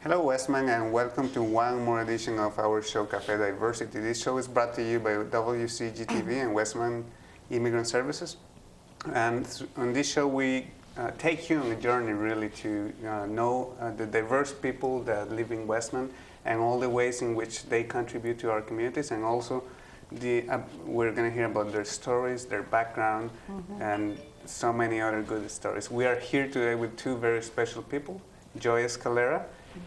Hello, Westman, and welcome to one more edition of our show, Café Diversity. This show is brought to you by WCGTV and Westman Immigrant Services. And on this show, we take you on a journey really to know the diverse people that live in Westman and all the ways in which they contribute to our communities, and also we're going to hear about their stories, their background, and so many other good stories. We are here today with two very special people, Joy Escalera,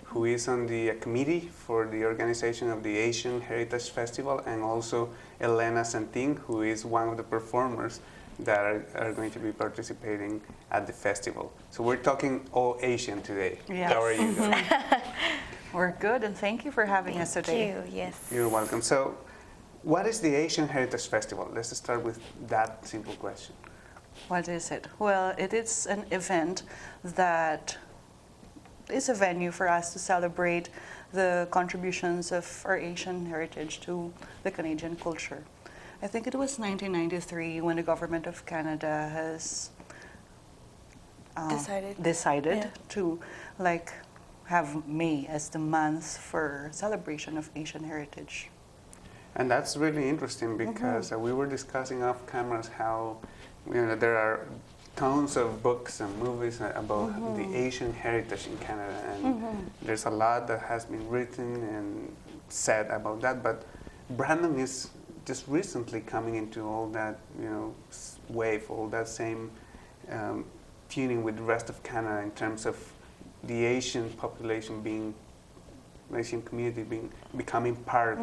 who is on the committee for the organization of the Asian Heritage Festival, and also Elena Santin, who is one of the performers that are going to be participating at the festival. So we're talking all Asian today. Yes. How are you doing? We're good, and thank you for having us today. Thank you, yes. You're welcome. So what is the Asian Heritage Festival? Let's start with that simple question. What is it? Well, it is an event that is a venue for us to celebrate the contributions of our Asian heritage to the Canadian culture. I think it was 1993 when the government of Canada has decided to have May as the month for celebration of Asian heritage. And that's really interesting because we were discussing off cameras how there are tons of books and movies about the Asian heritage in Canada, and there's a lot that has been written and said about that, but Brandon is just recently coming into all that wave, all that same tuning with the rest of Canada in terms of the Asian population Asian community becoming part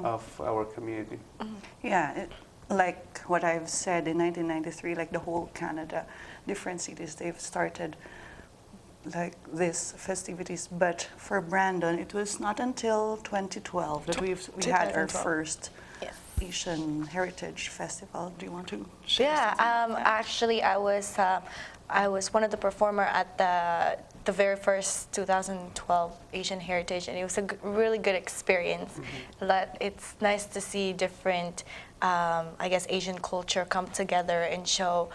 of our community. Yeah, like what I've said, in 1993, like the whole Canada, different cities, they've started like these festivities. But for Brandon, it was not until 2012 that we had our first Asian Heritage Festival. Do you want to share? Yeah, actually, I was one of the performer at the very first 2012 Asian Heritage, and it was a really good experience. It's nice to see different, Asian culture come together and show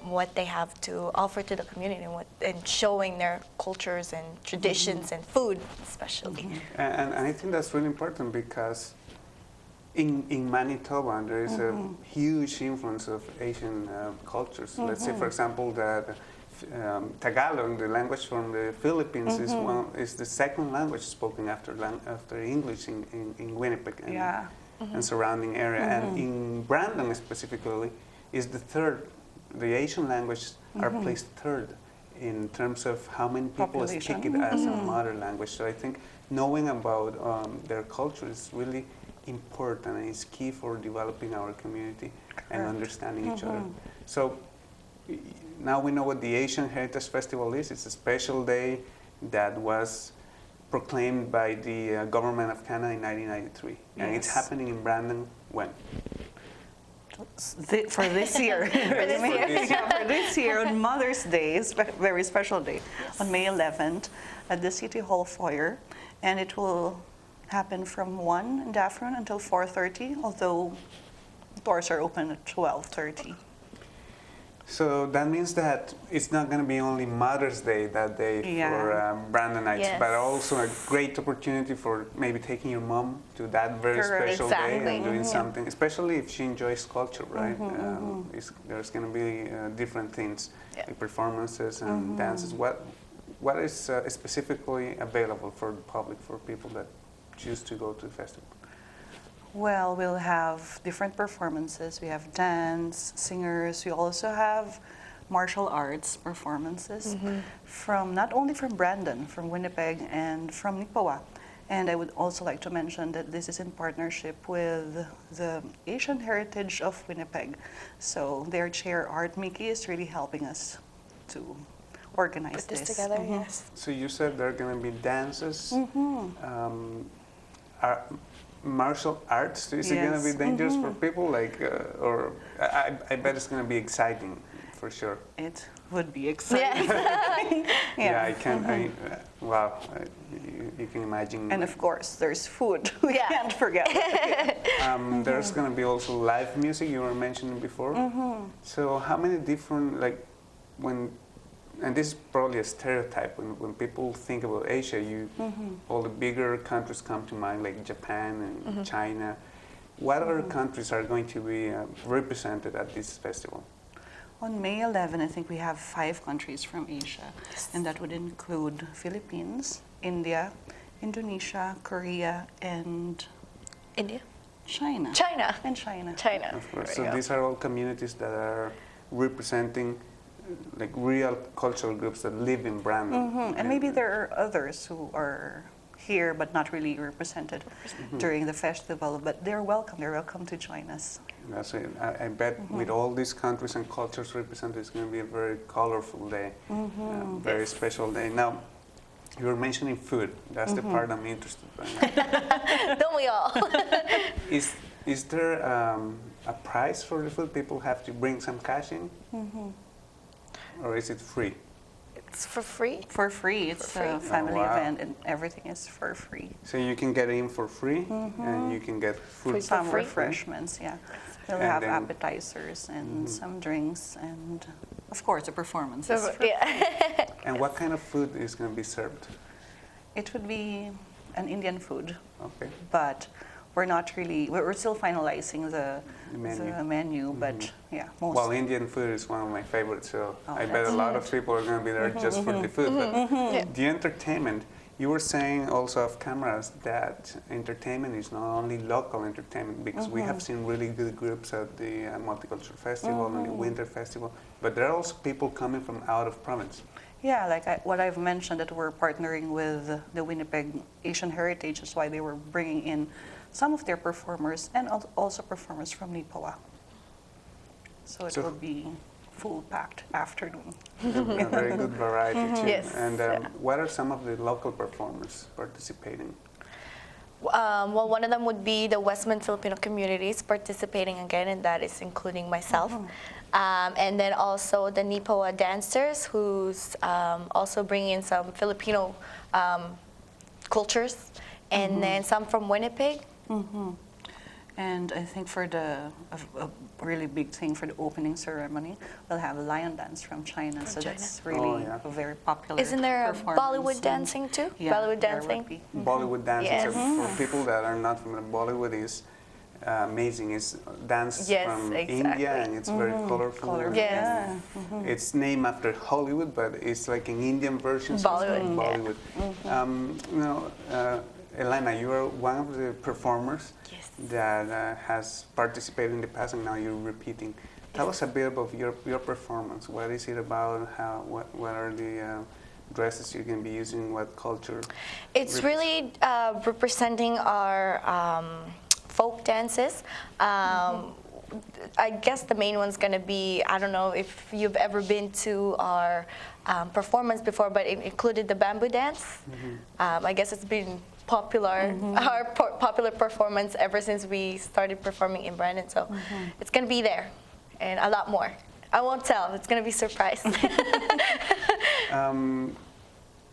what they have to offer to the community, and showing their cultures and traditions and food, especially. And I think that's really important because in Manitoba there is a huge influence of Asian cultures. Let's say, for example, that Tagalog, the language from the Philippines, is the second language spoken after English in Winnipeg and surrounding area. And in Brandon specifically, is the third. The Asian languages are placed third in terms of how many people speak it as a mother language. So I think knowing about their culture is really important, and it's key for developing our community and understanding each other. So now we know what the Asian Heritage Festival is. It's a special day that was proclaimed by the government of Canada in 1993. And it's happening in Brandon when? For this year. For this year, on Mother's Day, it's a very special day, on May 11th at the City Hall foyer. And it will happen from 1 in the afternoon until 4:30, although doors are open at 12:30. So that means that it's not going to be only Mother's Day that day for Brandonites, but also a great opportunity for maybe taking your mom to that very special day and doing something, especially if she enjoys culture, right? There's going to be different things, like performances and dances. What is specifically available for the public, for people that choose to go to the festival? Well, we'll have different performances. We have dance, singers. We also have martial arts performances from not only from Brandon, from Winnipeg, and from Nipawak. And I would also like to mention that this is in partnership with the Asian Heritage of Winnipeg. So their chair, Art Mickey, is really helping us to organize Put this together, yes. So you said there are going to be dances. Martial arts, is it going to be dangerous for people? Or I bet it's going to be exciting for sure. It would be exciting. I can. Wow, you can imagine. And of course, there's food. We can't forget. There's going to be also live music you were mentioning before. So how many different, when and this is probably a stereotype, when people think about Asia, all the bigger countries come to mind, like Japan and China. What other countries are going to be represented at this festival? On May 11, I think we have 5 countries from Asia, and that would include Philippines, India, Indonesia, Korea, and India? China. China. And China. China. Of course. There So we go. these are all communities that are representing like real cultural groups that live in Brandon. And maybe there are others who are here but not really represented during the festival, but they're welcome. They're welcome to join us. That's it. I bet with all these countries and cultures represented, it's going to be a very colorful day, very special day. Now, you were mentioning food. That's the part I'm interested in. Don't we all? Is there a price for the food? People have to bring some cash in? Or is it free? It's for free. For free. It's For free. a family Oh, wow. event, and everything is for free. So you can get in for free, and you can get food Food Some free? refreshments, yeah. We'll And have then- appetizers and some drinks, and of course, a performance. is So, free. yeah. And what kind of food is going to be served? It would be an Indian food, Okay. but we're still finalizing the menu. but yeah, most. Well, Indian food is one of my favorites, so Oh, I bet a lot of people are going to be there just for the food. But the entertainment, you were saying also off cameras that entertainment is not only local entertainment, because we have seen really good groups at the Multicultural Festival and the Winter Festival, but there are also people coming from out of province. Yeah, like what I've mentioned, that we're partnering with the Winnipeg Asian Heritage, is why they were bringing in some of their performers and also performers from Nipoa. So it So- will be full-packed afternoon. A very good variety too. Yes, And yeah. what are some of the local performers participating? Well, one of them would be the Westman Filipino communities participating again, and that is including myself. And then also the Nipoa dancers, who's also bringing in some Filipino cultures, and then some from Winnipeg. And I think for a really big thing for the opening ceremony, we'll have a lion dance from China. So China. that's really yeah. a very popular Isn't there a performance. Bollywood And- dancing too? Yeah, Bollywood there would dancing? be. Bollywood dancing. Yes. So for people that are not from Bollywood, is amazing. It's dance Yes, from exactly. India, and it's very colorful. Colorful. Yes. Yeah. It's named after Hollywood, but it's like an Indian version. So it's Bollywood, called yeah. Bollywood. Elena, you are one of the performers Yes. that has participated in the past, and now you're repeating. Tell us a bit about your performance. What is it about? What are the dresses you're going to be using? What culture? It's really representing our folk dances. I guess the main one's going to be, I don't know if you've ever been to our performance before, but it included the bamboo dance. I guess it's been popular, our popular performance ever since we started performing in Brandon. So it's going to be there and a lot more. I won't tell. It's going to be a surprise.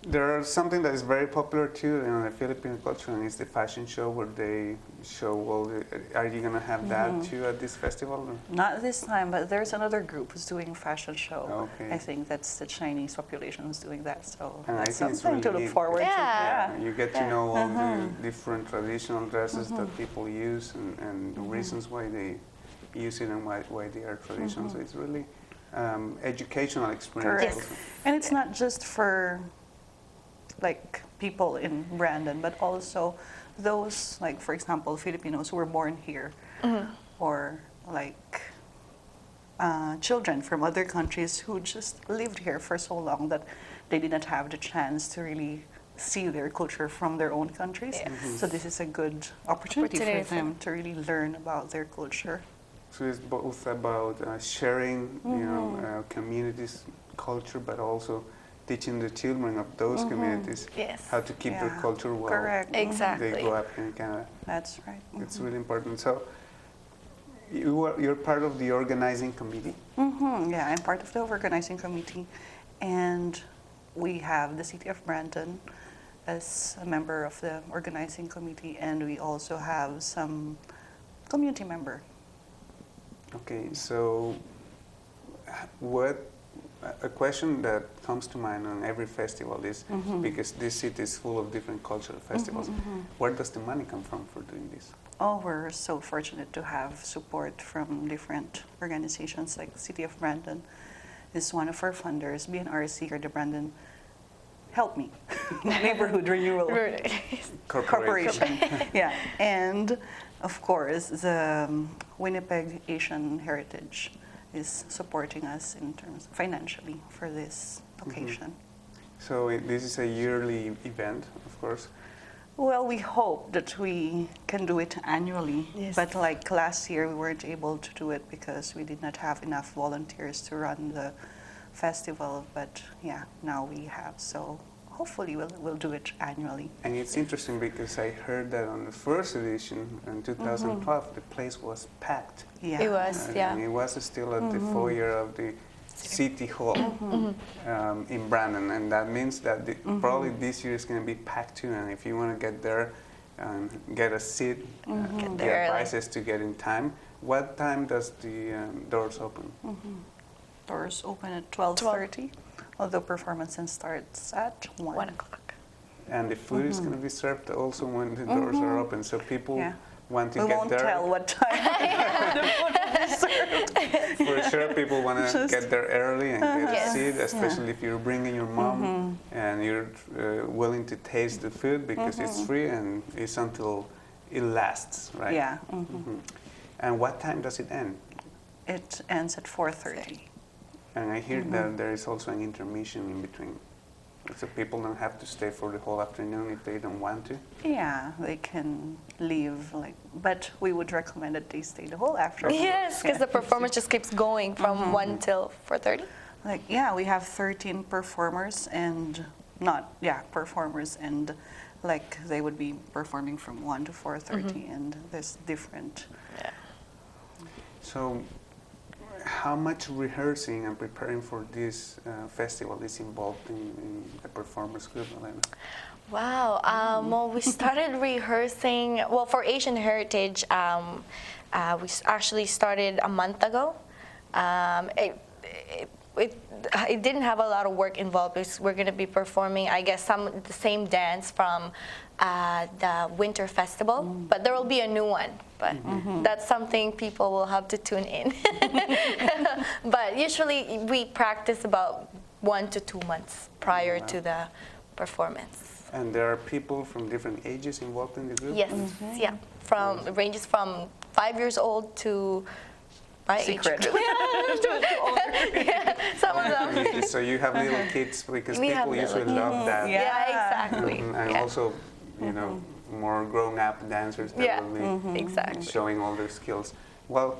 There is something that is very popular too in the Philippine culture, and it's the fashion show where they show all the. Are you gonna have that too at this festival? Not this time, but there's another group who's doing fashion show. Okay. I think that's the Chinese population who's doing that. So And I that's think it's something to really look forward to. Yeah. You get to know all the different traditional dresses that people use, and the reasons why they use it and why they are traditional. So it's really educational experience. Correct. Also. And it's not just for like people in Brandon, but also those, like for example, Filipinos who were born here, or like children from other countries who just lived here for so long that they didn't have the chance to really see their culture from their own countries. Yes. So this is a good opportunity Opportunity for them to really learn about their culture. So it's both about sharing, communities' culture, but also teaching the children of those communities Yes. how to keep their Yeah. culture while Correct. Exactly. they grow up in Canada. That's right. It's really important. So you're part of the organizing committee. Yeah, I'm part of the organizing committee, and we have the City of Brandon as a member of the organizing committee, and we also have some community member. Okay, so what a question that comes to mind on every festival is, because this city is full of different cultural festivals, where does the money come from for doing this? Oh, we're so fortunate to have support from different organizations like City of Brandon is one of our funders, BNRC or the Brandon Help Me Neighborhood Renewal Corporation. Yeah, and of course the Winnipeg Asian Heritage is supporting us in terms financially for this occasion. So this is a yearly event, of course. Well, we hope that we can do it annually, Yes. but like last year we weren't able to do it because we did not have enough volunteers to run the festival, but yeah, now we have, so hopefully we'll do it annually. And it's interesting because I heard that on the first edition in 2012, the place was packed. Yeah. It was, yeah. And it was still at the foyer of the City Hall in Brandon, and that means that probably this year is going to be packed too. And if you want to get there and get a seat, Get the there advice early. is to get in time. What time does the doors open? Doors open at 12:30, although performance starts at 1. 1 o'clock. And the food is going to be served also when the doors are open, so people Yeah. want to We get won't there. tell what time the food will be served. For sure, people want to Just- get there early and get a Yes. seat, especially if you're bringing your mom and you're willing to taste the food because it's free and it's until it lasts, right? Yeah. And what time does it end? It ends at 4:30. And I hear that there is also an intermission in between. So people don't have to stay for the whole afternoon if they don't want to. Yeah, they can leave, but we would recommend that they stay the whole afternoon. Yes, because the performance just keeps going from 1 till 4:30. We have 13 performers and performers and they would be performing from 1 to 4:30 and there's different. Yeah. So how much rehearsing and preparing for this festival is involved in the performers group, Elena? Wow. Well, we started rehearsing. Well, for Asian Heritage, we actually started a month ago. It didn't have a lot of work involved because we're going to be performing, I guess, the same dance from the Winter Festival, but there will be a new one. But that's something people will have to tune in. But usually we practice about 1 to 2 months prior to the performance. And there are people from different ages involved in the group? Yes, yeah. It ranges from 5 years old to my Secret. age group. Yeah, some of them. So you have little kids because We have people usually little love that. Yeah. Yeah, exactly. And Yeah. also, more grown-up dancers that Yeah, will be exactly. showing all their skills. Well,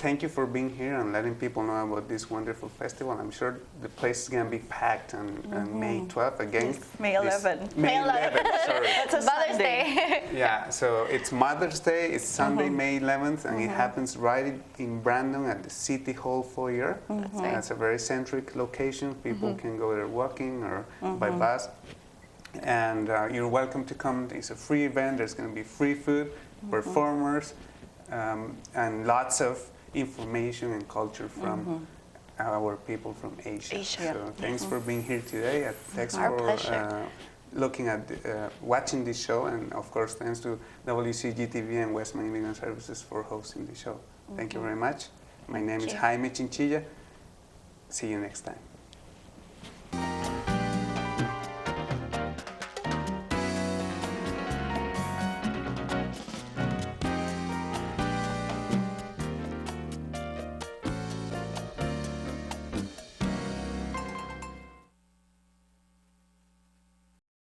thank you for being here and letting people know about this wonderful festival. I'm sure the place is going to be packed on May 12th again. May This- 11th. May 11th, sorry. That's a Mother's Sunday. Day. Yeah, so it's Mother's Day, it's Sunday, May 11th, and it happens right in Brandon at the City Hall foyer. That's right. It's a very centric location. People can go there walking or by bus. And you're welcome to come. It's a free event. There's going to be free food, performers, and lots of information and culture from our people from Asia. Asia. So thanks for being here today. Thanks Our for pleasure. looking at, watching this show, and of course thanks to WCGTV and Westman Immigrant Services for hosting the show. Thank you very much. My name is you. Jaime Chinchilla. See you next time.